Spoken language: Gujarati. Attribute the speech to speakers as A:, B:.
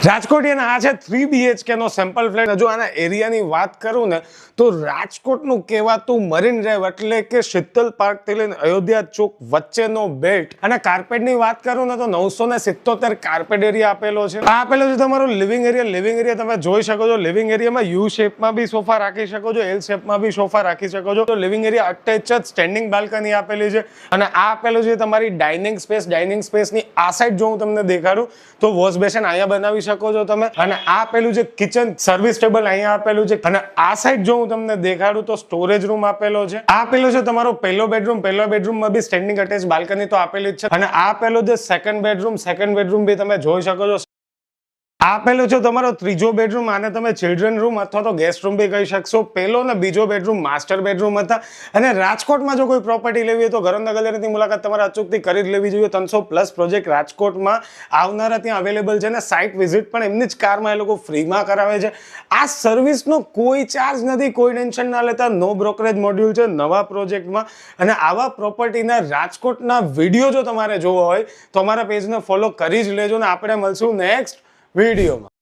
A: રાજકોટિયાના આ છે 3 BHK નો સેમ્પલ ફ્લેટ. જો આના એરિયાની વાત કરું ને તો રાજકોટનું કહેવાતું મરીન ડ્રાઈવ એટલે કે શીતલ પાર્ક થી લઈને અયોધ્યા ચોક વચ્ચેનો બેલ્ટ. અને કાર્પેટની વાત કરું ને તો 977 કાર્પેટ એરિયા આપેલો છે. આ આપેલો છે તમારો લિવિંગ એરિયા. લિવિંગ એરિયા તમે જોઈ શકો છો. લિવિંગ એરિયામાં યુ શેપમાં બી સોફા રાખી શકો છો, એલ શેપમાં બી સોફા રાખી શકો છો. તો લિવિંગ એરિયા અટેચ જ સ્ટેન્ડિંગ બાલ્કની આપેલી છે. અને આ આપેલું છે તમારી ડાઇનિંગ સ્પેસ. ડાઇનિંગ સ્પેસની આ સાઈડ જો હું તમને દેખાડું તો વોશ બેસિન અહીંયા બનાવી શકો છો તમે. અને આ આપેલું છે કિચન સર્વિસ ટેબલ અહીંયા આપેલું છે. અને આ સાઈડ જો હું તમને દેખાડું તો સ્ટોરેજ રૂમ આપેલો છે. આ આપેલો છે તમારો પહેલો બેડરૂમ. પહેલા બેડરૂમમાં બી સ્ટેન્ડિંગ અટેચ બાલ્કની તો આપેલી જ છે. અને આ આપેલો છે સેકન્ડ બેડરૂમ. સેકન્ડ બેડરૂમ બી તમે જોઈ શકો છો. આપેલો છે તમારો ત્રીજો બેડરૂમ. આને તમે ચિલ્ડ્રન રૂમ અથવા તો ગેસ્ટ રૂમ બી કહી શકશો. પહેલો ને બીજો બેડરૂમ માસ્ટર બેડરૂમ હતા. અને રાજકોટમાં જો કોઈ પ્રોપર્ટી લેવી હોય તો ઘરંદા ગેલેરીની મુલાકાત તમારે અચૂકથી કરી જ લેવી જોઈએ. 300+ પ્રોજેક્ટ રાજકોટમાં આવનારા ત્યાં અવેલેબલ છે. અને સાઇટ વિઝિટ પણ એમની જ કારમાં એ લોકો ફ્રીમાં કરાવે છે. આ સર્વિસનો કોઈ ચાર્જ નથી. કોઈ ટેન્શન ના લેતા. નો બ્રોકરેજ મોડ્યુલ છે નવા પ્રોજેક્ટમાં. અને આવા પ્રોપર્ટીના રાજકોટના વિડીયો જો તમારે જોવો હોય તો અમારા પેજને ફોલો કરી જ લેજો. ને આપણે મળશું નેક્સ્ટ વિડીયોમાં.